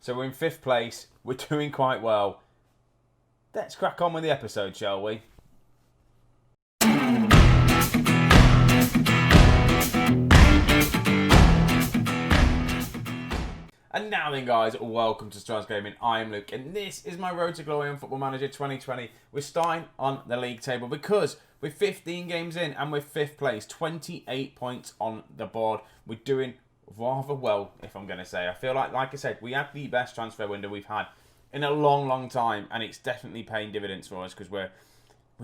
So we're in 5th place. We're doing quite well. Let's crack on with the episode, shall we? And now then, guys, welcome to Strasz Gaming. I am Luke, and this is my Road to Glory on Football Manager 2020. We're starting on the league table because we're 15 games in and we're 5th place, 28 points on the board. We're doing rather well, if I'm going to say. I feel like I said, we had the best transfer window we've had in a long, long time, and it's definitely paying dividends for us because we're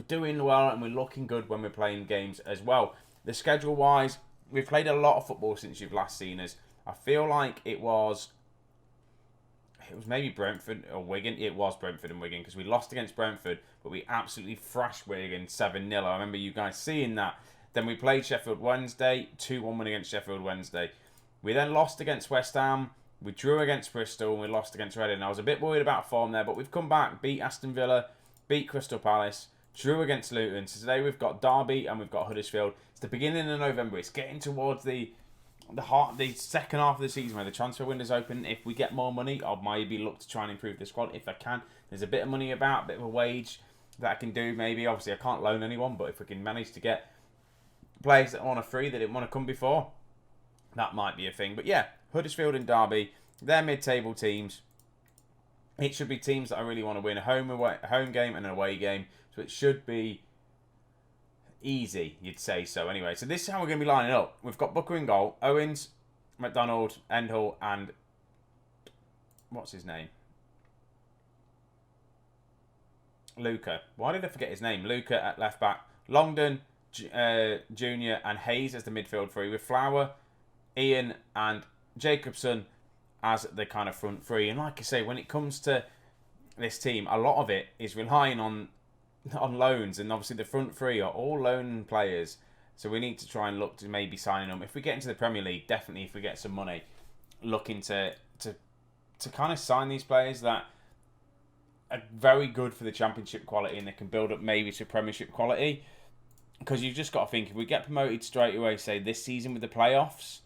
doing well and we're looking good when we're playing games as well. The schedule-wise, we've played a lot of football since you've last seen us. I feel like it was maybe Brentford or Wigan. It was Brentford and Wigan because we lost against Brentford, but we absolutely thrashed Wigan 7-0. I remember you guys seeing that. Then we played Sheffield Wednesday, 2-1 win against Sheffield Wednesday. We then lost against West Ham. We drew against Bristol and we lost against Reading. I was a bit worried about form there, but we've come back, beat Aston Villa, beat Crystal Palace, drew against Luton. So today we've got Derby and we've got Huddersfield. It's the beginning of November. It's getting towards the second half of the season where the transfer window's open. If we get more money, I'll maybe look to try and improve the squad if I can. There's a bit of money about, a bit of a wage that I can do maybe. Obviously, I can't loan anyone, but if we can manage to get players that are on a free that didn't want to come before, that might be a thing. But yeah, Huddersfield and Derby, they're mid-table teams. It should be teams that I really want to win. A home game and an away game. So it should be easy, you'd say so. Anyway, so this is how we're going to be lining up. We've got Booker in goal, Owens, McDonald, Endhill, and what's his name? Luca. Why did I forget his name? Luca at left back, Longdon, Junior, and Hayes as the midfield three, with Flower, Ian, and Jacobson as the kind of front three. And like I say, when it comes to this team, a lot of it is relying on loans, and obviously the front three are all loan players, so we need to try and look to maybe signing them. If we get into the Premier League, definitely if we get some money, looking to kind of sign these players that are very good for the Championship quality and they can build up maybe to Premiership quality, because you've just got to think, if we get promoted straight away, say this season with the playoffs,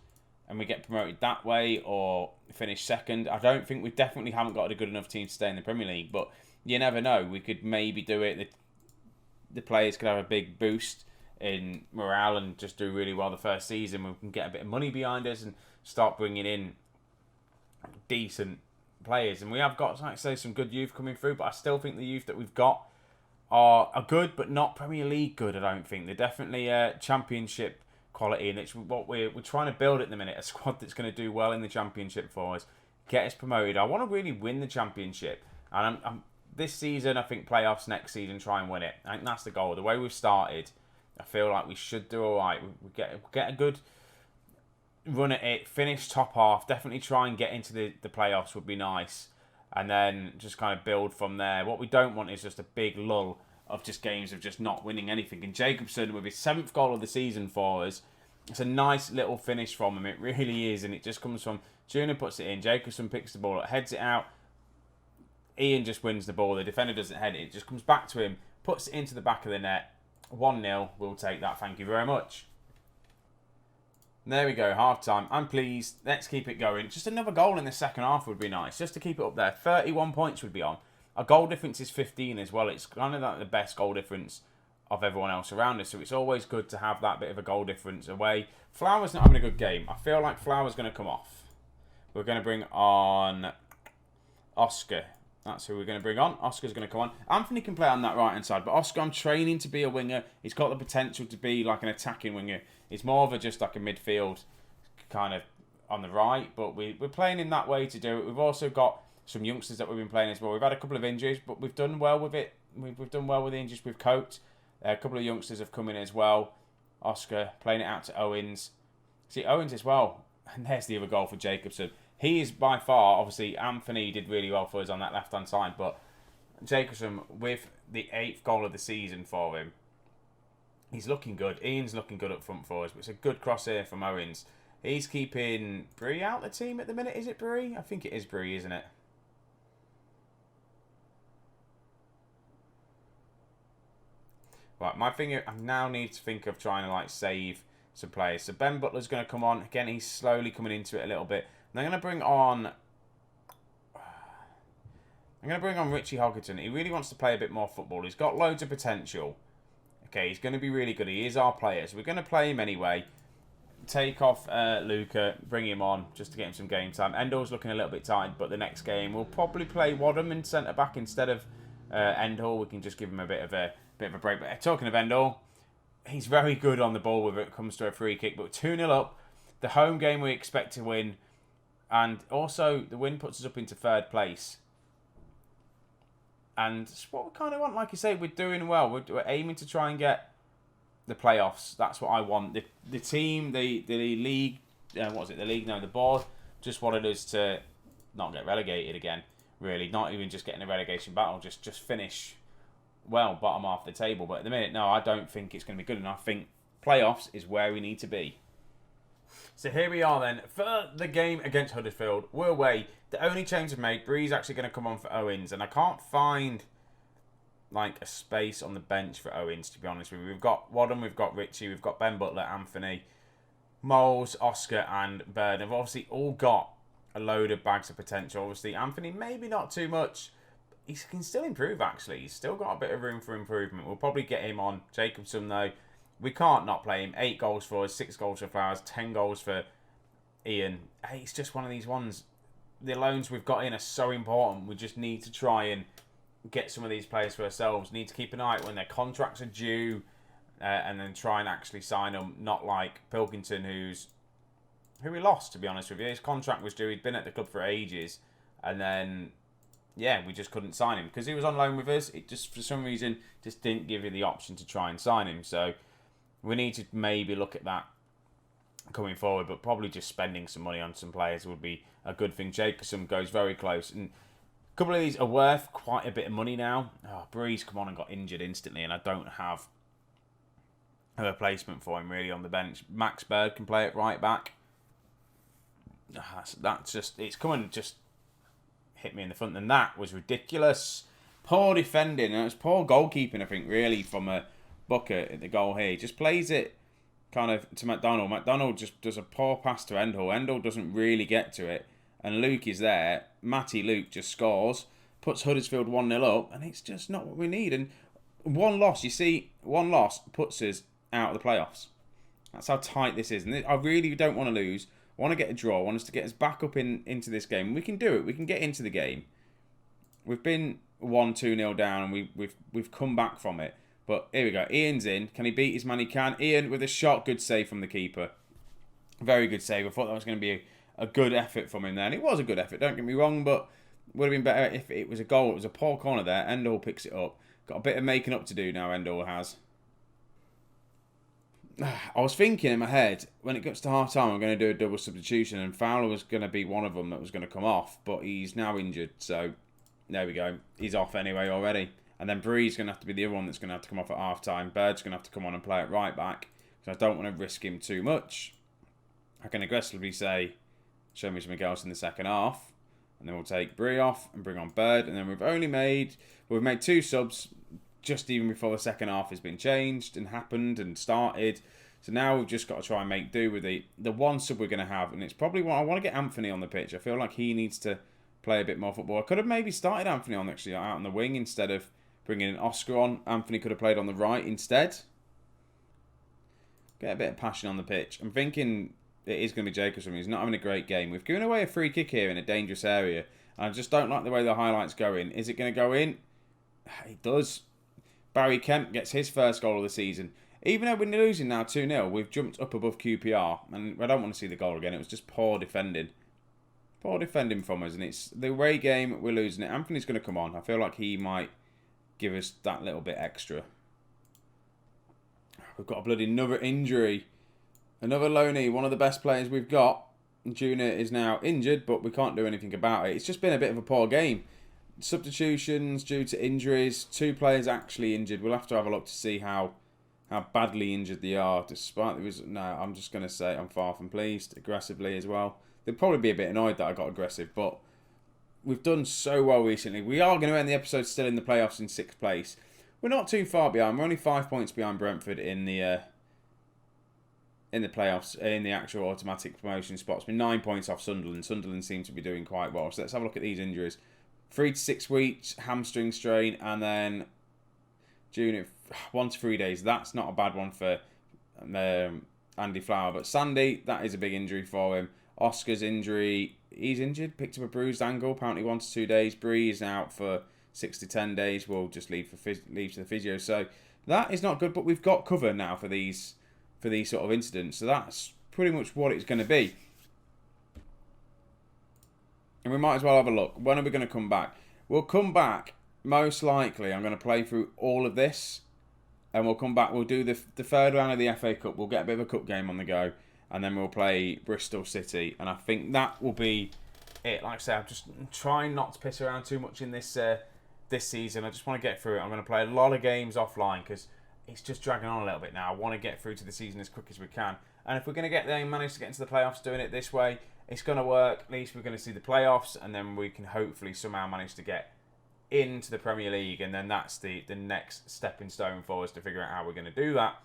and we get promoted that way or finish second, I don't think we definitely haven't got a good enough team to stay in the Premier League, but you never know. We could maybe do it. The players could have a big boost in morale and just do really well the first season. We can get a bit of money behind us and start bringing in decent players. And we have got, like I say, some good youth coming through, but I still think the youth that we've got are good, but not Premier League good, I don't think. They're definitely Championship quality, and it's what we're trying to build at the minute, a squad that's going to do well in the Championship for us, get us promoted. I want to really win the Championship, and I'm this season, I think playoffs next season, try and win it. I think that's the goal. The way we've started, I feel like we should do all right. We get a good run at it, finish top half, definitely try and get into the playoffs would be nice. And then just kind of build from there. What we don't want is just a big lull of just games of just not winning anything. And Jacobson with his 7th goal of the season for us, it's a nice little finish from him. It really is. And it just comes from Junior puts it in, Jacobson picks the ball up, heads it out. Ian just wins the ball. The defender doesn't head it. It just comes back to him, puts it into the back of the net. 1-0. We'll take that. Thank you very much. There we go. Half time. I'm pleased. Let's keep it going. Just another goal in the second half would be nice. Just to keep it up there. 31 points would be on. Our goal difference is 15 as well. It's kind of like the best goal difference of everyone else around us. So it's always good to have that bit of a goal difference away. Flower's not having a good game. I feel like Flower's going to come off. We're going to bring on Oscar. That's who we're going to bring on. Oscar's going to come on. Anthony can play on that right-hand side, but Oscar, I'm training to be a winger. He's got the potential to be like an attacking winger. He's more of just like a midfield kind of on the right, but we're playing in that way to do it. We've also got some youngsters that we've been playing as well. We've had a couple of injuries, but we've done well with it. We've done well with the injuries we've coped. A couple of youngsters have come in as well. Oscar playing it out to Owens. See, Owens as well. And there's the other goal for Jacobson. He is by far, obviously, Anthony did really well for us on that left-hand side, but Jacobson, with the 8th goal of the season for him, he's looking good. Ian's looking good up front for us, but it's a good cross here from Owens. He's keeping Bree out the team at the minute. Is it Bree? I think it is Bree, isn't it? Right, my thing, I now need to think of trying to, like, save some players. So Ben Butler's going to come on. Again, he's slowly coming into it a little bit. And I'm going to bring on... I'm going to bring on Richie Hoggerton. He really wants to play a bit more football. He's got loads of potential. Okay, he's going to be really good. He is our player, so we're going to play him anyway. Take off Luca, bring him on just to get him some game time. Endor's looking a little bit tired, but the next game we'll probably play Wadham in centre back instead of Endor. We can just give him a bit of a break. But talking of Endor, he's very good on the ball when it comes to a free kick. But 2-0 up, the home game we expect to win, and also the win puts us up into third place. And it's what we kind of want. Like you say, we're doing well. We're aiming to try and get the playoffs. That's what I want. The team, the league, what was it? The league, no, the board just wanted us to not get relegated again. Really, not even just get in a relegation battle. Just finish well, bottom half of the table. But at the minute, no, I don't think it's going to be good enough. I think playoffs is where we need to be. So here we are then for the game against Huddersfield. We're away. The only change I've made, Bree's actually going to come on for Owens, and I can't find like a space on the bench for Owens, to be honest with you. We've got Wadham, we've got Richie, we've got Ben Butler, Anthony, Moles, Oscar and Bird. They've obviously all got a load of bags of potential. Obviously Anthony, maybe not too much. He can still improve actually. He's still got a bit of room for improvement. We'll probably get him on. Jacobson though, we can't not play him. 8 goals for us, 6 goals for Flowers, 10 goals for Ian. Hey, it's just one of these ones. The loans we've got in are so important. We just need to try and get some of these players for ourselves. Need to keep an eye out when their contracts are due, and then try and actually sign them. Not like Pilkington, who we lost, to be honest with you. His contract was due. He'd been at the club for ages, and then we just couldn't sign him because he was on loan with us. It just for some reason just didn't give you the option to try and sign him. So we need to maybe look at that coming forward, but probably just spending some money on some players would be a good thing. Jacobson goes very close, and a couple of these are worth quite a bit of money now. Oh, Breeze come on and got injured instantly, and I don't have a replacement for him really on the bench. Max Bird can play it right back. That's just, it's coming, just hit me in the front, and that was ridiculous. Poor defending, and it was poor goalkeeping, I think, really, from a Booker at the goal here. He just plays it kind of to McDonald. McDonald just does a poor pass to Endel. Endel doesn't really get to it, and Luke is there. Matty Luke just scores, puts Huddersfield 1-0 up, and it's just not what we need. And one loss, you see, one loss puts us out of the playoffs. That's how tight this is, and I really don't want to lose. I want to get a draw. I want us to get us back up into this game. We can do it. We can get into the game. We've been 1-2-0 down, and we've come back from it. But here we go. Ian's in. Can he beat his man? He can. Ian with a shot. Good save from the keeper. Very good save. I thought that was going to be a good effort from him there. And it was a good effort, don't get me wrong, but would have been better if it was a goal. It was a poor corner there. Endor picks it up. Got a bit of making up to do now, Endor has. I was thinking in my head, when it gets to half time, I'm going to do a double substitution, and Fowler was going to be one of them that was going to come off, but he's now injured, so there we go. He's off anyway already. And then Bree's going to have to be the other one that's going to have to come off at half time. Bird's going to have to come on and play it right back, because I don't want to risk him too much. I can aggressively say, show me something else in the second half, and then we'll take Bree off and bring on Bird, and then we've made 2 subs just even before the second half has been changed and happened and started. So now we've just got to try and make do with the one sub we're going to have, and it's probably what I want to get Anthony on the pitch. I feel like he needs to play a bit more football. I could have maybe started Anthony on actually out on the wing instead of bringing an Oscar on. Anthony could have played on the right instead. Get a bit of passion on the pitch. I'm thinking it is going to be Jacobson. He's not having a great game. We've given away a free kick here in a dangerous area, and I just don't like the way the highlights going. Is it going to go in? It does. Barry Kemp gets his first goal of the season. Even though we're losing now 2-0, we've jumped up above QPR. And I don't want to see the goal again. It was just poor defending. Poor defending from us. And it's the away game, we're losing it. Anthony's going to come on. I feel like he might give us that little bit extra. We've got a bloody another injury. Another loanee, one of the best players we've got. Junior is now injured, but we can't do anything about it. It's just been a bit of a poor game. Substitutions due to injuries. 2 players actually injured. We'll have to have a look to see how badly injured they are. Despite I'm just going to say I'm far from pleased. Aggressively as well. They'll probably be a bit annoyed that I got aggressive, but we've done so well recently. We are going to end the episode still in the playoffs in 6th place. We're not too far behind. We're only 5 points behind Brentford in the playoffs, in the actual automatic promotion spots. We're 9 points off Sunderland. Sunderland seem to be doing quite well. So let's have a look at these injuries. 3 to 6 weeks hamstring strain, and then June 1 to 3 days. That's not a bad one for Andy Flower, but Sandy, that is a big injury for him. Oscar's injury, he's injured, picked up a bruised ankle, apparently 1 to 2 days. Bree is out for 6 to 10 days. We'll just leave to the physio. So that is not good, but we've got cover now for these sort of incidents. So that's pretty much what it's going to be. And we might as well have a look. When are we going to come back? We'll come back, most likely, I'm going to play through all of this. And we'll come back, we'll do the third round of the FA Cup. We'll get a bit of a cup game on the go. And then we'll play Bristol City. And I think that will be it. Like I said, I'm just trying not to piss around too much in this season. I just want to get through it. I'm going to play a lot of games offline because it's just dragging on a little bit now. I want to get through to the season as quick as we can. And if we're going to get there and manage to get into the playoffs doing it this way, it's going to work. At least we're going to see the playoffs. And then we can hopefully somehow manage to get into the Premier League. And then that's the next stepping stone for us to figure out how we're going to do that.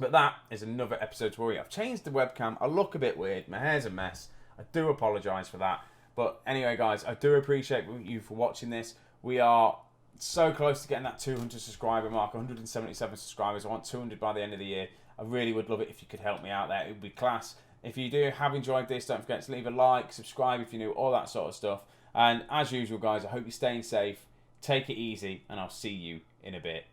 But that is another episode to worry. I've changed the webcam. I look a bit weird. My hair's a mess. I do apologise for that. But anyway, guys, I do appreciate you for watching this. We are so close to getting that 200 subscriber mark, 177 subscribers. I want 200 by the end of the year. I really would love it if you could help me out there. It would be class. If you do have enjoyed this, don't forget to leave a like, subscribe if you're new, all that sort of stuff. And as usual, guys, I hope you're staying safe. Take it easy, and I'll see you in a bit.